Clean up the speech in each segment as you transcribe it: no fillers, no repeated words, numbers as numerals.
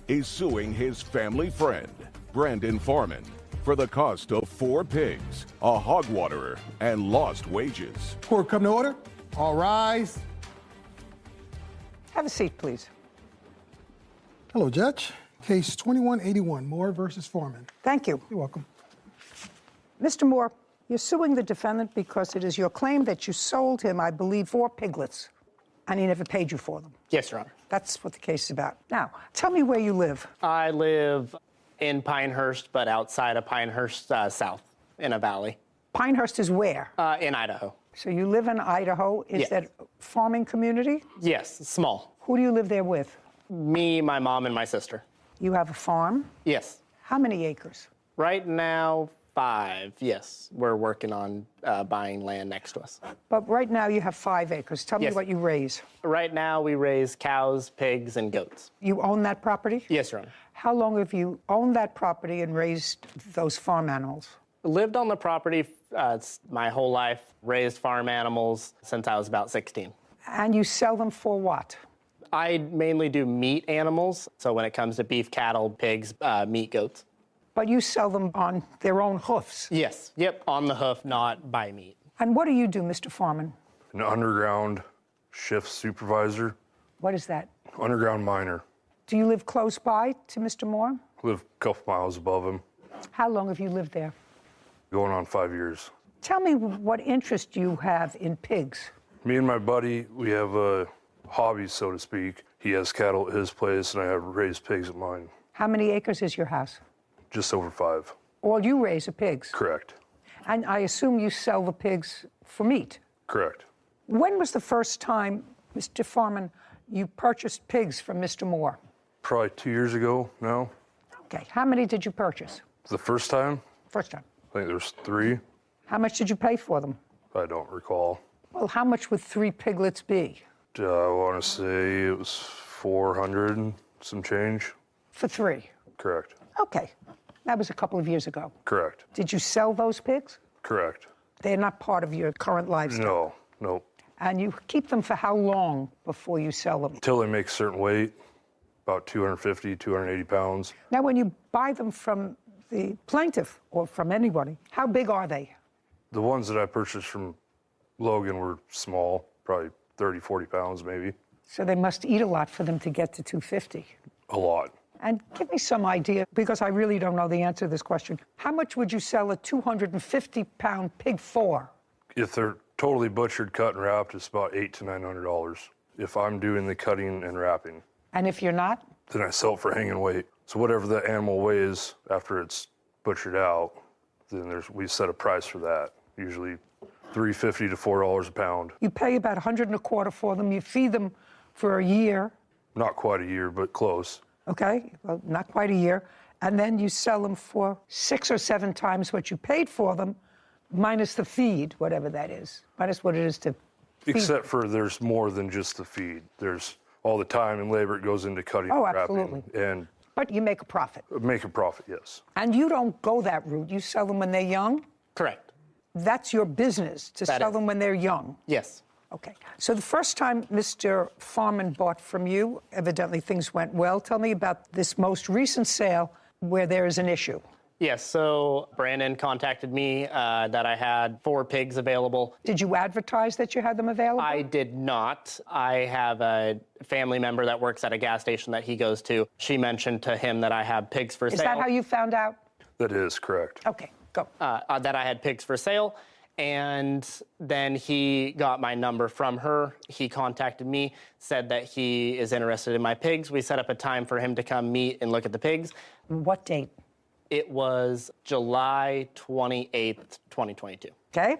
is suing his family friend, Brandon Foreman, for the cost of 4 pigs, a hog waterer, and lost wages. Court come to order. All rise. Have a seat, please. Hello, Judge. Case 2181, Moore versus Foreman. Thank you. You're welcome. Mr. Moore, you're suing the defendant because it is your claim that you sold him, I believe, 4 piglets, and he never paid you for them. Yes, Your Honor. That's what the case is about. Now, tell me where you live. I live in Pinehurst, but outside of Pinehurst, south, in a valley. Pinehurst is where? In Idaho. So you live in Idaho. Is Yes. that a farming community? Yes, small. Who do you live there with? Me, my mom, and my sister. You have a farm? Yes. How many acres? Right now, 5, yes. We're working on buying land next to us. But right now you have 5 acres. Tell me Yes. what you raise. Right now, we raise cows, pigs, and goats. You own that property? Yes, Your Honor. How long have you owned that property and raised those farm animals? Lived on the property my whole life, raised farm animals since I was about 16. And you sell them for what? I mainly do meat animals, so when it comes to beef, cattle, pigs, meat, goats. But you sell them on their own hoofs. Yes, yep, on the hoof, not by meat. And what do you do, Mr. Foreman? An underground shift supervisor, What is that? underground miner. Do you live close by to Mr. Moore? Live a couple miles above him, How long have you lived there? going on 5 years. Tell me what interest you have in pigs. Me and my buddy, we have a hobby, so to speak. He has cattle at his place, and I have raised pigs at mine. How many acres is your house? Just over 5. All you raise are pigs. Correct. And I assume you sell the pigs for meat. Correct. When was the first time, Mr. Foreman, you purchased pigs from Mr. Moore? Probably 2 years ago now. Okay. How many did you purchase? The first time, First time. I think there was 3. How much did you pay for them? I don't recall. Well, how much would 3 piglets be? I want to say it was 400 and some change. For 3. Correct. Okay. That was a couple of years ago. Correct. Did you sell those pigs? Correct. They're not part of your current lifestyle. No, nope. And you keep them for how long before you sell them? Until they make a certain weight, about 250, 280 pounds. Now, when you buy them from the plaintiff or from anybody, how big are they? The ones that I purchased from Logan were small, probably 30, 40 pounds maybe. So they must eat a lot for them to get to 250. A lot. And give me some idea, because I really don't know the answer to this question. How much would you sell a 250-pound pig for? If they're totally butchered, cut, and wrapped, it's about $800 to $900. If I'm doing the cutting and wrapping, And if you're not? then I sell it for hanging weight. So whatever the animal weighs after it's butchered out, then we set a price for that. Usually $3.50 to $4 a pound. You pay about $125 for them. You feed them for a year. Not quite a year, but close. Okay, well, not quite a year. And then you sell them for 6 or 7 times what you paid for them, minus the feed, whatever that is, minus what it is to feed. Except for there's more than just the feed. There's all the time and labor it goes into cutting Oh, and wrapping. absolutely. And But you make a profit. make a profit, yes. And you don't go that route. You sell them when they're young. Correct. That's your business, to That sell is. them when they're young. Yes. Okay. So the first time Mr. Foreman bought from you, evidently things went well. Tell me about this most recent sale where there is an issue. Yes, so Brandon contacted me that I had 4 pigs available. Did you advertise that you had them available? I did not. I have a family member that works at a gas station that he goes to. She mentioned to him that I have pigs for Is sale. that how you found out? That is correct. Okay, go. That I had pigs for sale. And then he got my number from her. He contacted me, said that he is interested in my pigs. We set up a time for him to come meet and look at the pigs. What date? It was July 28th, 2022. Okay.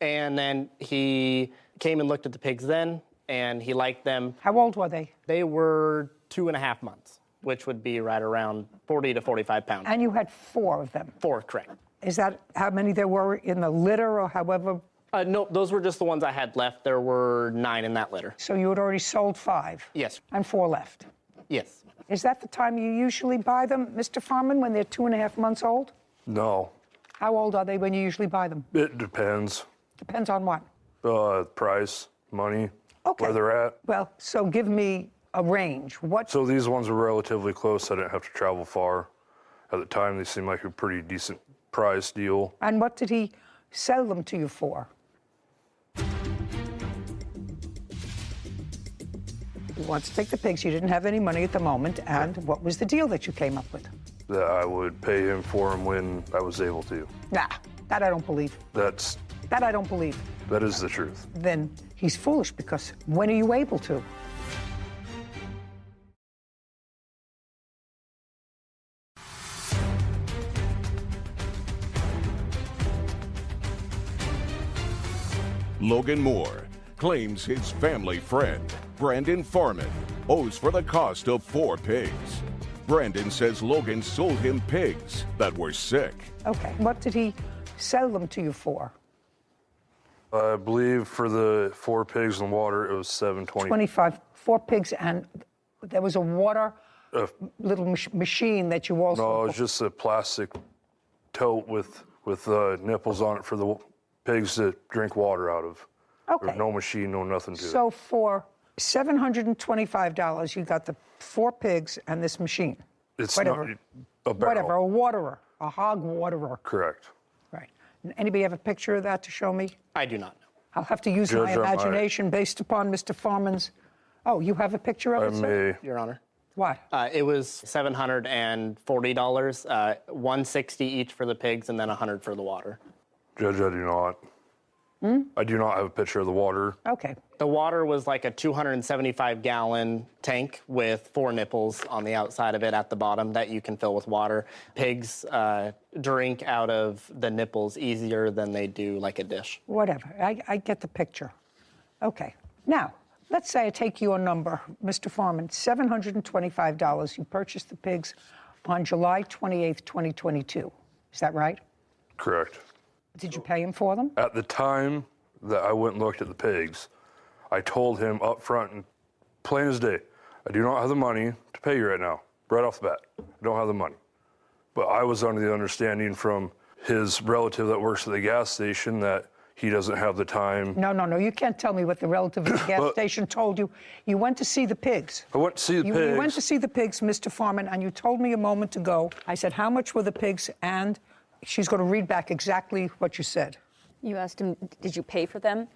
And then he came and looked at the pigs then, and he liked them. How old were they? They were 2.5 months, which would be right around 40 to 45 pounds. And you had 4 of them. 4, correct. Is that how many there were in the litter or however? No, those were just the ones I had left. There were 9 in that litter. So you had already sold 5? Yes. And 4 left? Yes. Is that the time you usually buy them, Mr. Foreman, when they're 2.5 months old? No, How old are they when you usually buy them? it depends. Depends on what? Price, money, Okay. where they're at. Well, so give me a range. What? So these ones were relatively close. I didn't have to travel far. At the time, they seemed like a pretty decent price deal. And what did he sell them to you for? You want to take the pigs. You didn't have any money at the moment. And what was the deal that you came up with? That I would pay him for them when I was able to. Nah, that I don't believe. That I don't believe. is the truth. Then he's foolish, because when are you able to? Logan Moore claims his family friend, Brandon Farman, owes for the cost of 4 pigs. Brandon says Logan sold him pigs that were sick. Okay. What did he sell them to you for? I believe for the 4 pigs in the water, it was $7.20. 25, 4 pigs, and there was a water little machine that you also... No, it was just a plastic tote with nipples on it for the pigs to drink water out of. Okay. There was no machine, no nothing to it. So for $725, you got the 4 pigs and this machine. It's whatever. not a barrel. Whatever, a waterer, a hog waterer. Correct. Right. Anybody have a picture of that to show me? I do not know. I'll have to use my Judge, imagination based upon Mr. Farman's... Oh, you have a picture of I it, sir? may. Your Honor. What? It was $740, $160 each for the pigs, and then $100 for the water. Judge, I do not. I do not have a picture of the water. Okay. The water was like a 275-gallon tank with 4 nipples on the outside of it at the bottom that you can fill with water. Pigs drink out of the nipples easier than they do like a dish. Whatever. I get the picture. Okay. Now, let's say I take your number, Mr. Farman, $725. You purchased the pigs on July 28th, 2022. Is that right? Correct. Did you pay him for them? At the time that I went and looked at the pigs, I told him up front, and plain as day, I do not have the money to pay you right now, right off the bat. I don't have the money. But I was under the understanding from his relative that works at the gas station that he doesn't have the time. No. You can't tell me what the relative at the gas station told you. You went to see the pigs. I went to see the pigs. You went to see the pigs, Mr. Farman, and you told me a moment ago, I said, how much were the pigs? And she's going to read back exactly what you said. You asked him, did you pay for them?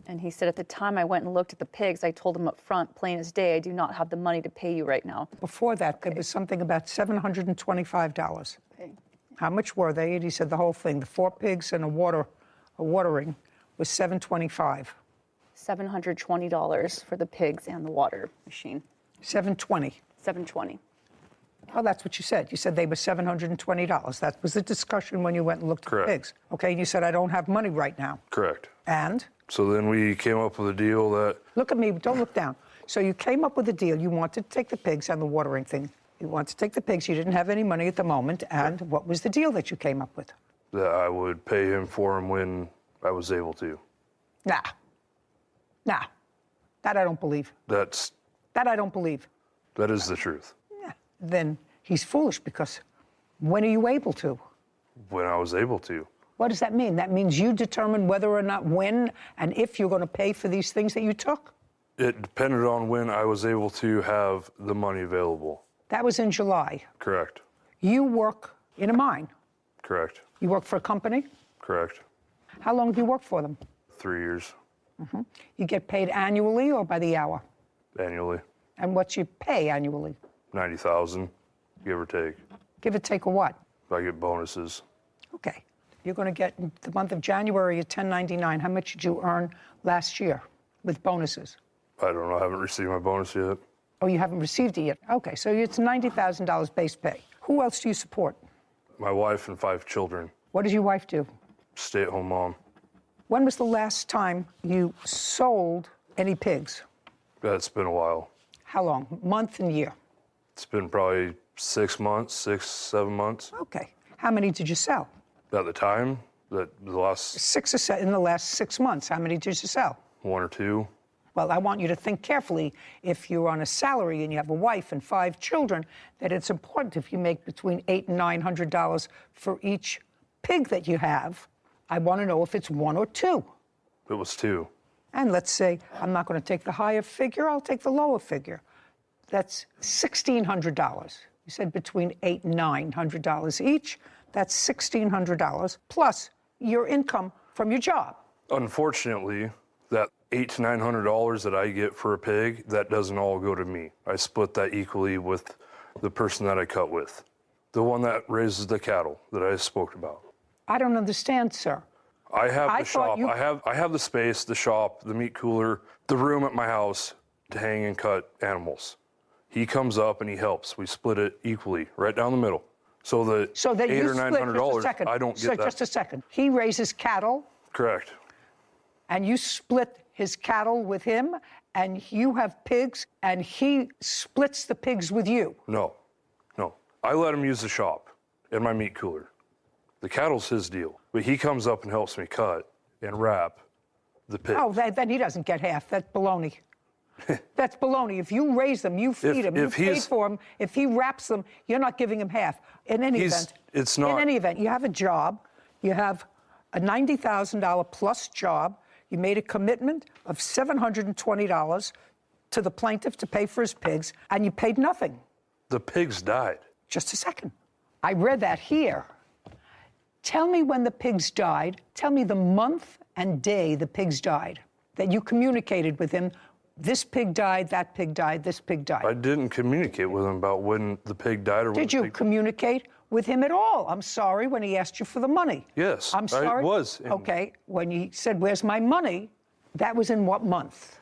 And he said, at the time I went and looked at the pigs, I told him up front, plain as day, I do not have the money to pay you right now. Before that, there was something about $725. Okay. How much were they? And he said the whole thing. The 4 pigs and a watering was $725. $720 for the pigs and the water machine. $720. $720. Oh, that's what you said. You said they were $720. That was the discussion when you went and looked at Correct. the pigs. Okay, and you said, I don't have money right now. Correct. And? So then we came up with a deal that... Look at me, don't look down. So you came up with a deal. You wanted to take the pigs and the watering thing. You wanted to take the pigs. You didn't have any money at the moment. And what was the deal that you came up with? that I would pay him for him when I was able to. Nah. That I don't believe. That I don't believe. is the truth. Yeah. Then he's foolish, because when are you able to? When I was able to. What does that mean? That means you determine whether or not, when, and if you're going to pay for these things that you took? It depended on when I was able to have the money available. That was in July. Correct. You work in a mine. Correct. You work for a company? Correct. How long do you work for them? 3 years You get paid annually or by the hour? annually. And what's your pay annually? 90,000, give or take. Give or take a what? I get bonuses. Okay. You're going to get, the month of January, at $10.99. How much did you earn last year with bonuses? I don't know. I haven't received my bonus yet. Oh, you haven't received it yet? Okay, so it's $90,000 base pay. Who else do you support? My wife and 5 children. What does your wife do? Stay-at-home mom. When was the last time you sold any pigs? That's been a while. How long? Month and year? It's been probably 6 months, 6, 7 months. Okay. How many did you sell? At the time, the last 6 or 7 in the last 6 months. How many did you sell? 1 or 2. Well, I want you to think carefully. If you're on a salary and you have a wife and 5 children, that it's important, if you make between $800 and $900 for each pig that you have, I want to know if it's 1 or 2. It was 2. And let's say I'm not going to take the higher figure, I'll take the lower figure. That's $1,600. You said between $800 and $900 each. That's $1,600 plus your income from your job. Unfortunately, that $800 to $900 that I get for a pig, that doesn't all go to me. I split that equally with the person that I cut with, the one that raises the cattle that I spoke about. I don't understand, sir. I have I the thought shop. I have the space, the shop, the meat cooler, the room at my house to hang and cut animals. He comes up and he helps. We split it equally, right down the middle. So the that $800 you or split, $900, I don't get that. Just a second. He raises cattle, Correct. and you split his cattle with him, and you have pigs, and he splits the pigs with you. No. I let him use the shop and my meat cooler. The cattle's his deal. But he comes up and helps me cut and wrap the pigs. Oh, then he doesn't get half. That's baloney. That's baloney. If you raise them, you feed them, you pay for them. If he wraps them, you're not giving him half. In any event, it's not. In any event, you have a job. You have a $90,000 plus job. You made a commitment of $720 to the plaintiff to pay for his pigs, and you paid nothing. The pigs died. Just a second. I read that here. Tell me when the pigs died. Tell me the month and day the pigs died, that you communicated with him. This pig died, that pig died, this pig died. I didn't communicate with him about when the pig died or when Did you communicate with him at all? I'm sorry, when he asked you for the money. Yes, I'm sorry. I was. Okay, when he said, "Where's my money?" That was in what month?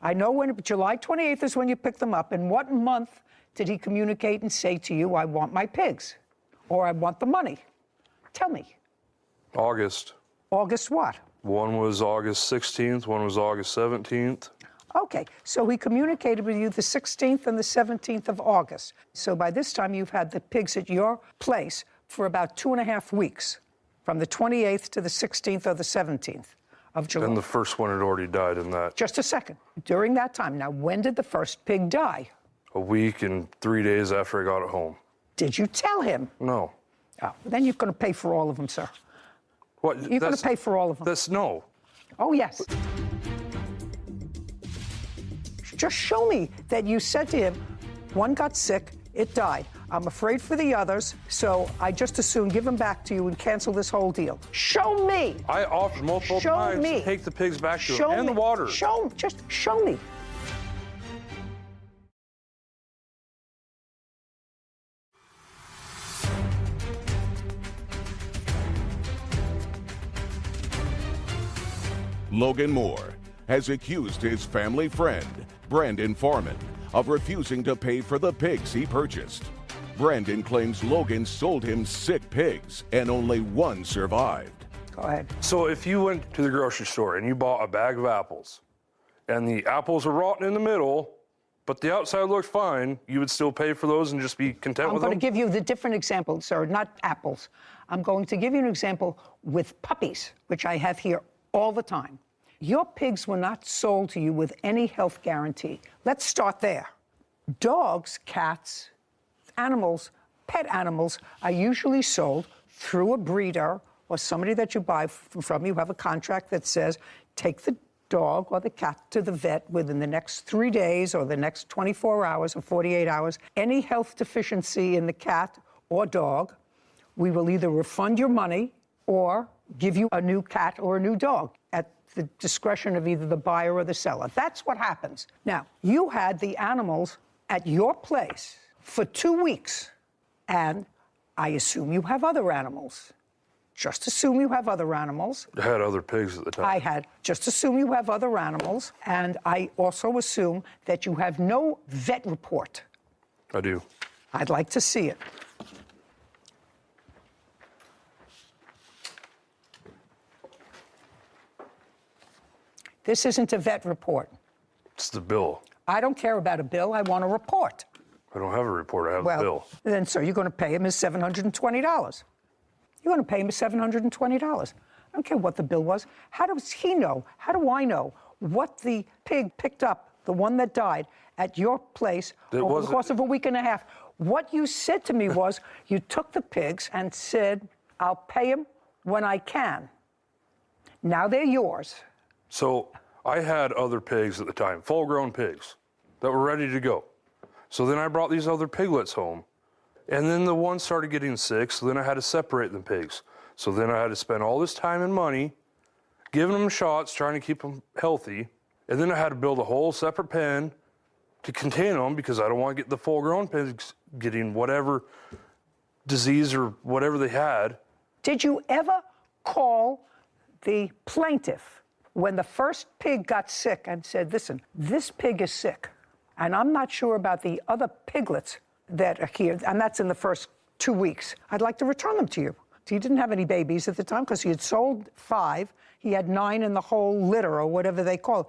I know when July 28th is when you picked them up. In what month did he communicate and say to you, "I want my pigs," or "I want the money"? Tell me. August. August what? One was August 16th, one was August 17th. Okay, so he communicated with you the 16th and the 17th of August. So by this time, you've had the pigs at your place for about 2.5 weeks, from the 28th to the 16th or the 17th of July. And the first one had already died in that. Just a second. During that time, now, when did the first pig die? A week and 3 days after I got it home. Did you tell him? No. Oh, then you're going to pay for all of them, sir. What? You're going to pay for all of them. That's no. Oh, yes. Just show me that you said to him, one got sick, it died. I'm afraid for the others, so I just as soon give them back to you and cancel this whole deal. Show me. I offered multiple times to take the pigs back to him and the water. Just show me. Logan Moore has accused his family friend, Brandon Foreman, of refusing to pay for the pigs he purchased. Brandon claims Logan sold him sick pigs and only one survived. Go ahead. So if you went to the grocery store and you bought a bag of apples and the apples were rotten in the middle, but the outside looked fine, you would still pay for those and just be content with them? I'm going to give you the different example, sir, not apples. I'm going to give you an example with puppies, which I have here all the time. Your pigs were not sold to you with any health guarantee. Let's start there. Dogs, cats, animals, pet animals are usually sold through a breeder or somebody that you buy from. You have a contract that says, take the dog or the cat to the vet within the next 3 days or the next 24 hours or 48 hours. Any health deficiency in the cat or dog, we will either refund your money or give you a new cat or a new dog at the discretion of either the buyer or the seller. That's what happens. Now, you had the animals at your place for 2 weeks, and I assume you have other animals. Just assume you have other animals. I had other pigs at the time. Just assume you have other animals, and I also assume that you have no vet report. I do. I'd like to see it. This isn't a vet report. It's the bill. I don't care about a bill. I want a report. I don't have a report. I have the bill. Then, sir, you're going to pay him his $720. You're going to pay him his $720. I don't care what the bill was. How does he know? How do I know what the pig picked up, the one that died, at your place over the course of a week and a half? What you said to me was you took the pigs and said, I'll pay him when I can. Now they're yours. So I had other pigs at the time, full-grown pigs, that were ready to go. So then I brought these other piglets home. And then the one started getting sick, so then I had to separate the pigs. So then I had to spend all this time and money giving them shots, trying to keep them healthy. And then I had to build a whole separate pen to contain them because I don't want to get the full-grown pigs getting whatever disease or whatever they had. Did you ever call the plaintiff when the first pig got sick and said, listen, this pig is sick, and I'm not sure about the other piglets that are here, and that's in the first 2 weeks. I'd like to return them to you. He didn't have any babies at the time because he had sold 5. He had 9 in the whole litter or whatever they call it.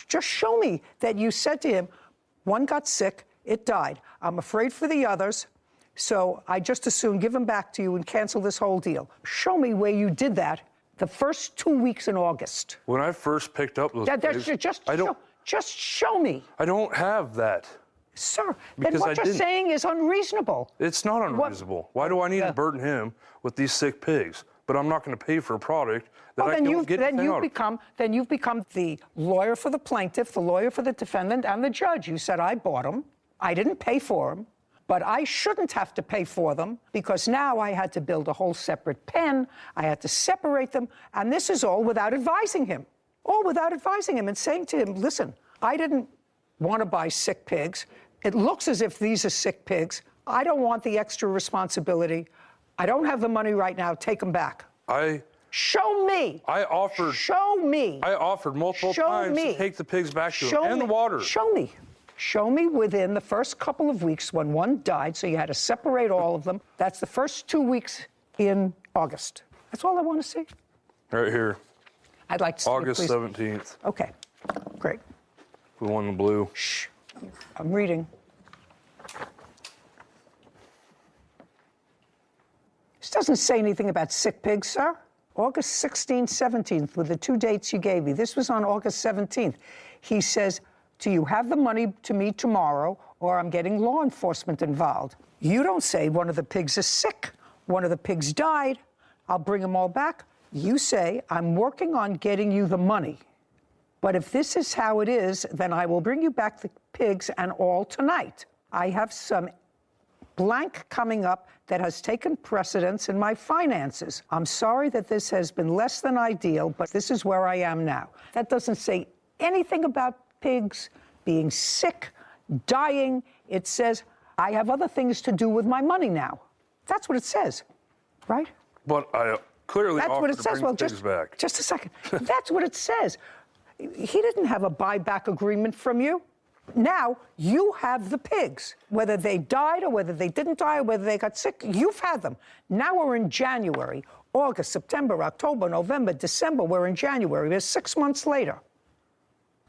Just show me that you said to him, one got sick, it died. I'm afraid for the others, so I just as soon give them back to you and cancel this whole deal. Show me where you did that the first 2 weeks in August. When I first picked up those pigs, just show me. I don't have that. Sir, Because then what I you're didn't. saying is unreasonable. It's not unreasonable. Why do I need to burden him with these sick pigs? But I'm not going to pay for a product that I don't get anything out of. Then you've become the lawyer for the plaintiff, the lawyer for the defendant, and the judge. You said, I bought them. I didn't pay for them, but I shouldn't have to pay for them because now I had to build a whole separate pen. I had to separate them. And this is all without advising him. All without advising him and saying to him, listen, I didn't want to buy sick pigs. It looks as if these are sick pigs. I don't want the extra responsibility. I don't have the money right now. Take them back. Show me. Show me. I offered multiple times to take the pigs back to him and the water. Show me. Show me within the first couple of weeks when one died, so you had to separate all of them. That's the first 2 weeks in August. That's all I want to see. Right here. I'd like to see August it, please. 17th. Okay, great. We won the blue. Shh, I'm reading. This doesn't say anything about sick pigs, sir. August 16th, 17th were the 2 dates you gave me. This was on August 17th. He says, do you have the money to me tomorrow, or I'm getting law enforcement involved? You don't say one of the pigs is sick. One of the pigs died. I'll bring them all back. You say, I'm working on getting you the money. But if this is how it is, then I will bring you back the pigs and all tonight. I have some blank coming up that has taken precedence in my finances. I'm sorry that this has been less than ideal, but this is where I am now. That doesn't say anything about pigs being sick, dying. It says, I have other things to do with my money now. That's what it says, right? But I clearly That's offered what it to says. bring Well, the pigs back. just a second. That's what it says. He didn't have a buyback agreement from you. Now you have the pigs. Whether they died or whether they didn't die or whether they got sick, you've had them. Now we're in January, August, September, October, November, December. We're in January. We're 6 months later.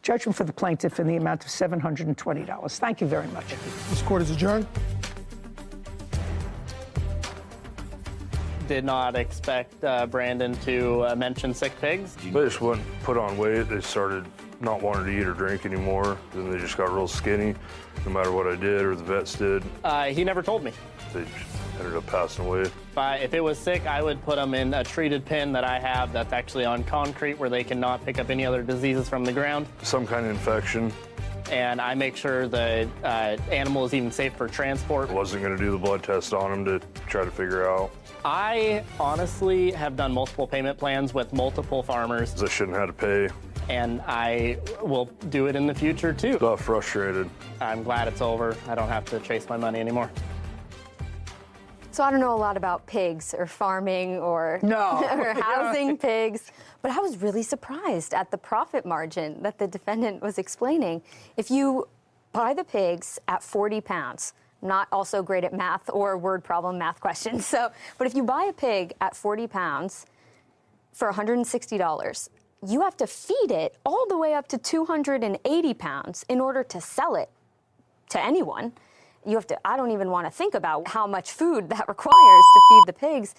Judgment for the plaintiff in the amount of $720. Thank you very much. This court is adjourned. Did not expect Brandon to mention sick pigs. They just wouldn't put on weight. They started not wanting to eat or drink anymore. Then they just got real skinny, no matter what I did or the vets did. He never told me. They just ended up passing away. If it was sick, I would put them in a treated pen that I have that's actually on concrete where they cannot pick up any other diseases from the ground. Some kind of infection. And I make sure the animal is even safe for transport. I wasn't going to do the blood test on them to try to figure out. I honestly have done multiple payment plans with multiple farmers. I shouldn't have to pay. And I will do it in the future too. Got frustrated. I'm glad it's over. I don't have to chase my money anymore. So I don't know a lot about pigs or farming or, No. or housing pigs, but I was really surprised at the profit margin that the defendant was explaining. If you buy the pigs at 40 pounds, I'm not also great at math or word problem math questions, but if you buy a pig at 40 pounds for $160, you have to feed it all the way up to 280 pounds in order to sell it to anyone. You have to, I don't even want to think about how much food that requires to feed the pigs.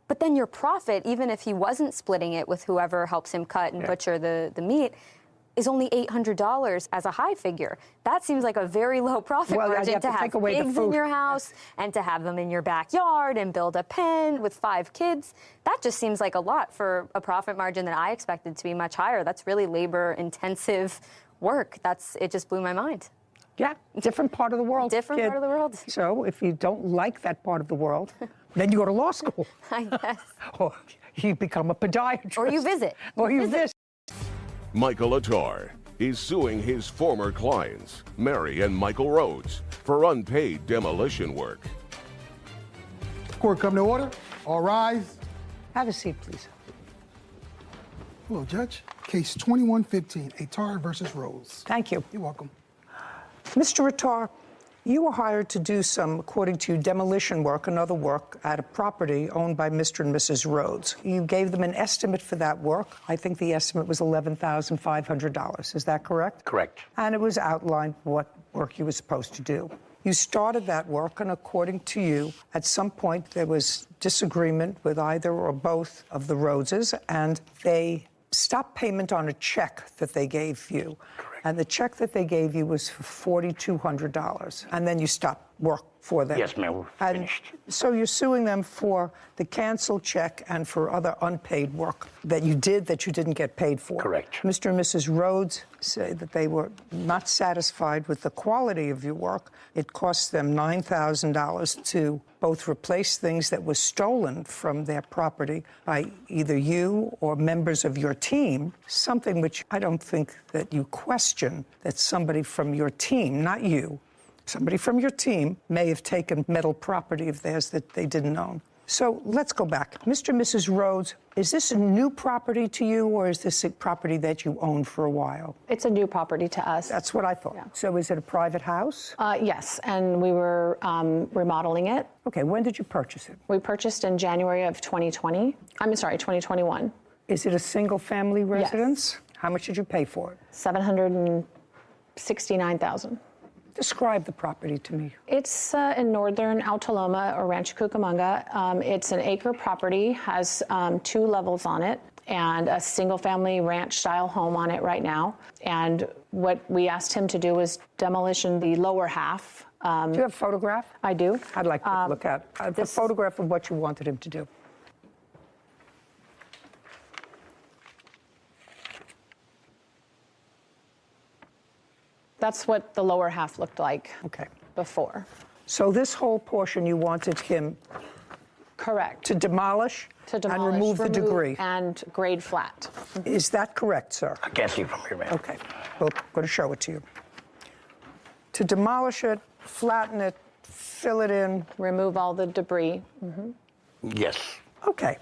But then your profit, even if he wasn't splitting it with whoever helps him cut and butcher the meat, is only $800 as a high figure. That seems like a very low profit margin to have pigs in your house and to have them in your backyard and build a pen with 5 kids. That just seems like a lot for a profit margin that I expected to be much higher. That's really labor-intensive work. It just blew my mind. Yeah, different part of the world. Different part of the world. So if you don't like that part of the world, then you go to law school. I guess. Or you become a podiatrist. Or you visit. Or you visit. Michael Attar is suing his former clients, Mary and Michael Rhodes, for unpaid demolition work. Court come to order. All rise. Have a seat, please. Hello, Judge. Case 2115, Attar versus Rose. Thank you. You're welcome. Mr. Attar, you were hired to do some, according to you, demolition work and other work at a property owned by Mr. and Mrs. Rhodes. You gave them an estimate for that work. I think the estimate was $11,500. Is that correct? Correct. And it was outlined what work you were supposed to do. You started that work, and according to you, at some point there was disagreement with either or both of the Rhodeses, and they stopped payment on a check that they gave you. Correct. And the check that they gave you was for $4,200. And then you stopped work for them. Yes, ma'am, we're finished. So you're suing them for the canceled check and for other unpaid work that you did that you didn't get paid for. Correct. Mr. and Mrs. Rhodes say that they were not satisfied with the quality of your work. It cost them $9,000 to both replace things that were stolen from their property by either you or members of your team, something which I don't think that you question that somebody from your team, not you, somebody from your team may have taken metal property of theirs that they didn't own. So let's go back. Mr. and Mrs. Rhodes, is this a new property to you, or is this a property that you owned for a while? It's a new property to us. That's what I thought. Yeah. So is it a private house? Yes, and we were remodeling it. Okay, when did you purchase it? We purchased in January of 2021. Is it a single-family residence? How much did you pay for it? $769,000. Describe the property to me. It's in northern Altaloma or Rancho Cucamonga. It's an acre property, has 2 levels on it, and a single-family ranch-style home on it right now. And what we asked him to do was demolition the lower half. Do you have a photograph? I do. I'd like to look at a photograph of what you wanted him to do. That's what the lower half looked like Okay. before. So this whole portion you wanted him Correct. to demolish, and remove the debris. And grade flat. Is that correct, sir? I can't see from here, ma'am. Okay. Well, I'm going to show it to you. To demolish it, flatten it, fill it in. Remove all the debris. Yes. Okay.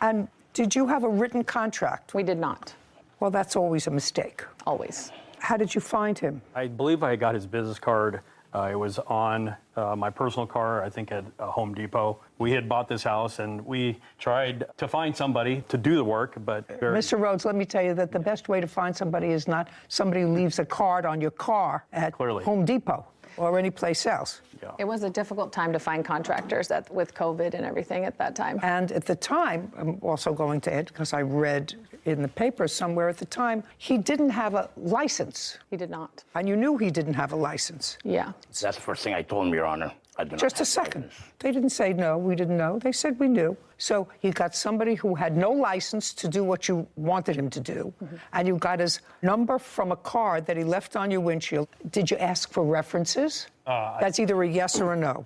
And did you have a written contract? We did not, Well, that's always a mistake. always. How did you find him? I believe I got his business card. It was on my personal car, I think at Home Depot. We had bought this house, and we tried to find somebody to do the work, but... Mr. Rhodes, let me tell you that the best way to find somebody is not somebody who leaves a card on your car at Clearly. Home Depot or any place else. Yeah. It was a difficult time to find contractors with COVID and everything at that time. And at the time, I'm also going to add, because I read in the paper somewhere at the time, he didn't have a license. He did not. And you knew he didn't have a license. Yeah. That's the first thing I told him, Your Honor. I do not Just a have second. license. They didn't say no, we didn't know. They said we knew. So you got somebody who had no license to do what you wanted him to do, and you got his number from a card that he left on your windshield. Did you ask for references? That's either a yes or a no.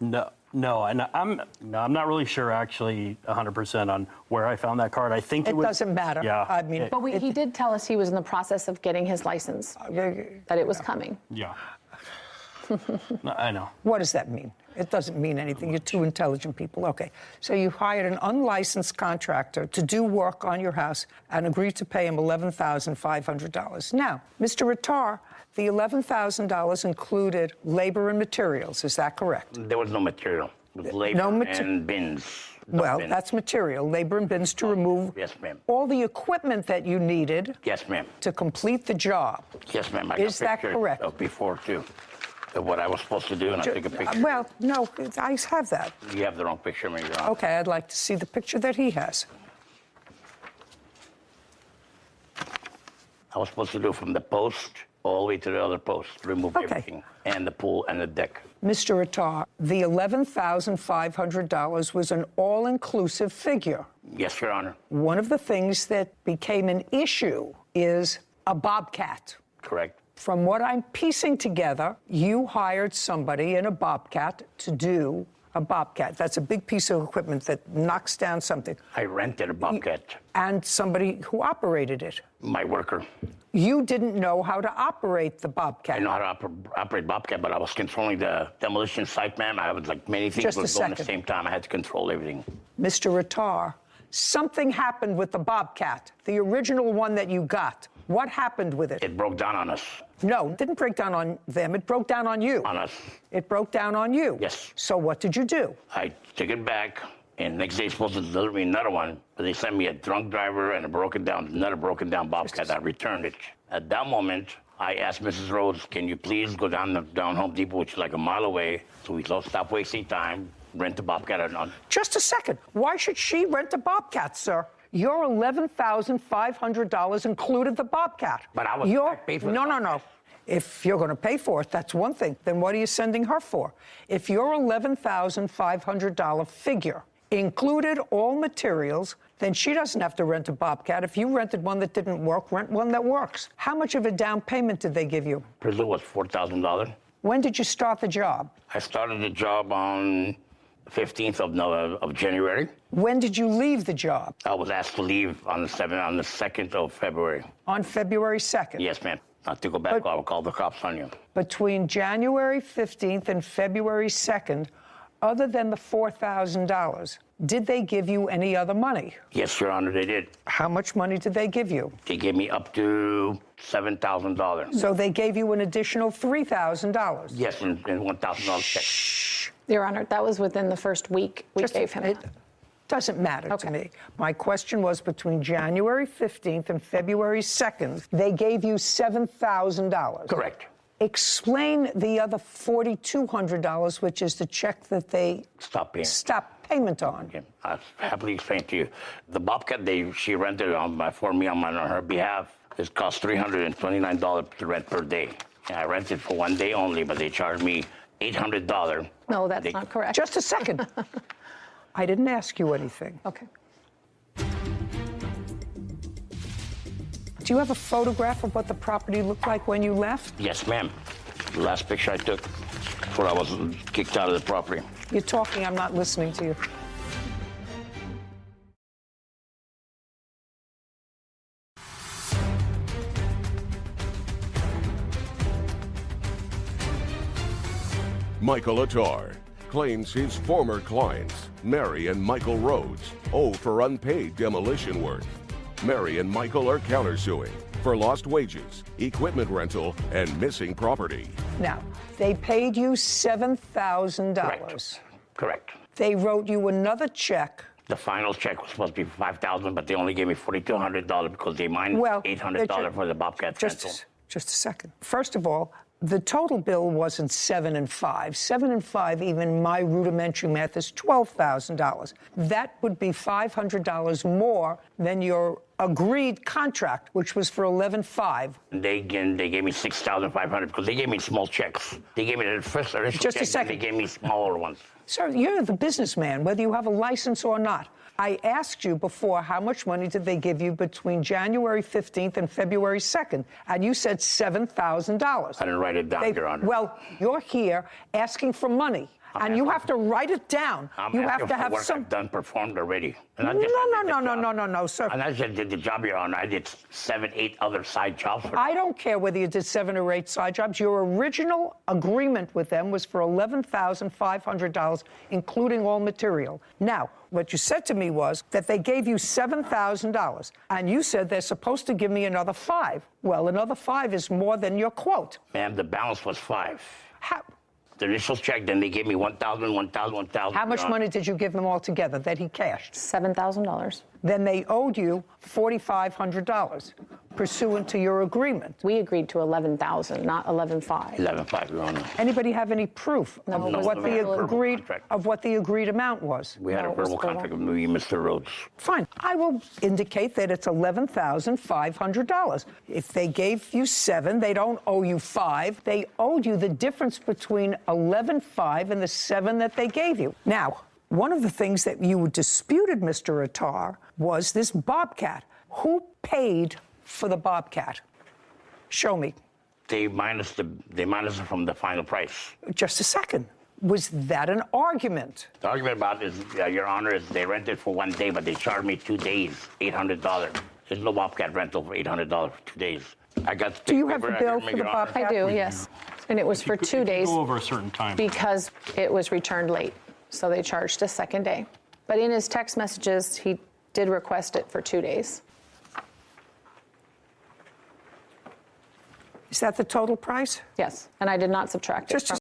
No, and I'm not really sure actually 100% on where I found that card. I think It was... doesn't matter. Yeah. I mean, But he did tell us he was in the process of getting his license, that it was coming. Yeah. I know. What does that mean? It doesn't mean anything. You're two intelligent people. Okay. So you hired an unlicensed contractor to do work on your house and agreed to pay him $11,500. Now, Mr. Attar, the $11,000 included labor and materials. Is that correct? There was no material. It was labor and bins. Well, Bins. that's material. Labor and bins to remove Yes, ma'am. all the equipment that you needed Yes, ma'am. to complete the job. Yes, ma'am. I Is got that pictures correct? of before, too, of what I was supposed to do, and I took a picture. Well, no, I have that. You have the wrong picture of me, Your Honor. Okay, I'd like to see the picture that he has. I was supposed to do from the post all the way to the other post, remove Okay. everything, and the pool and the deck. Mr. Attar, the $11,500 was an all-inclusive figure. Yes, Your Honor. One of the things that became an issue is a bobcat. Correct. from what I'm piecing together, you hired somebody in a Bobcat to do a Bobcat. That's a big piece of equipment that knocks down something. I rented a Bobcat. And somebody who operated it. My worker. You didn't know how to operate the Bobcat. I know how to operate Bobcat, but I was controlling the demolition site, ma'am. I was like, many things were going at the same time. I had to control everything. Mr. Rattar, something happened with the Bobcat, the original one that you got. What happened with it? It broke down on us. No, it didn't break down on them. It broke down on you. On us. It broke down on you. Yes. So what did you do? I took it back, and next day supposed to deliver me another one, but they sent me a drunk driver and another broken down Bobcat. I returned it. At that moment, I asked Mrs. Rhodes, can you please go down Home Depot, which is like a mile away, so we don't stop wasting time, rent a Bobcat. Just a second. Why should she rent a Bobcat, sir? Your $11,500 included the Bobcat. But I paid for it. No. If you're going to pay for it, that's one thing. Then what are you sending her for? If your $11,500 figure included all materials, then she doesn't have to rent a Bobcat. If you rented one that didn't work, rent one that works. How much of a down payment did they give you? It was $4,000. When did you start the job? I started the job on 15th of January. When did you leave the job? I was asked to leave on the 2nd of February. On February 2nd? Yes, ma'am. Not to go back, I will call the cops on you. Between January 15th and February 2nd, other than the $4,000, did they give you any other money? Yes, Your Honor, they did. How much money did they give you? They gave me up to $7,000. So they gave you an additional $3,000? Yes, and $1,000 check. Your Honor, that was within the first week we gave him. It doesn't matter to me. My question was between January 15th and February 2nd, they gave you $7,000. Correct. Explain the other $4,200, which is the check that they stopped payment on. Okay. I'll happily explain to you. The Bobcat she rented for me on her behalf, it cost $329 to rent per day. And I rented for one day only, but they charged me $800. No, that's not correct. Just a second. I didn't ask you anything. Okay. Do you have a photograph of what the property looked like when you left? Yes, ma'am. The last picture I took before I was kicked out of the property. You're talking, I'm not listening to you. Michael Attar claims his former clients, Mary and Michael Rhodes, owe for unpaid demolition work. Mary and Michael are countersuing for lost wages, equipment rental, and missing property. Now, they paid you $7,000. Correct. They wrote you another check. The final check was supposed to be $5,000, but they only gave me $4,200 because they minus $800 for the Bobcat rental. Just a second. First of all, the total bill wasn't 7 and 5. 7 and 5, even my rudimentary math, is $12,000. That would be $500 more than your agreed contract, which was for $11,500. They gave me $6,500 because they gave me small checks. They gave me the first initial Just check, a second. They gave me smaller ones. Sir, you're the businessman, whether you have a license or not. I asked you before how much money did they give you between January 15th and February 2nd, and you said $7,000. I didn't write it down, Your Honor. Well, you're here asking for money, and you have to write it down. You have to have some. I've done performed already. And No, sir. And I just did the job, Your Honor. I did 7, 8 other side jobs for them. I don't care whether you did 7 or 8 side jobs. Your original agreement with them was for $11,500, including all material. Now, what you said to me was that they gave you $7,000, and you said they're supposed to give me another $5,000. Well, another $5,000 is more than your quote. Ma'am, the balance was $5,000. How? The initial check, then they gave me $1,000. How much money did you give them all together that he cashed? $7,000. Then they owed you $4,500, pursuant to your agreement. We agreed to $11,000, not $11,500. $11,500, Your Honor. Anybody have any proof of what the agreed amount was? We had a verbal contract with me, Mr. Rhodes. Fine. I will indicate that it's $11,500. If they gave you $7,000, they don't owe you $5,000. They owed you the difference between $11,500 and the $7,000 that they gave you. Now, one of the things that you disputed, Mr. Attar, was this Bobcat. Who paid for the Bobcat? Show me. they minus it from the final price. Just a second. Was that an argument? The argument about is, Your Honor, is they rented for 1 day, but they charged me 2 days, $800. There's no Bobcat rental for $800 for 2 days. I got. Do you have the paper, I bill can make for the Your Honor. Bobcat? I do, yes. And it was for 2 days Go over a certain time. because it was returned late. So they charged a second day. But in his text messages, he did request it for 2 days. Is that the total price? Yes, and I did not subtract it Just from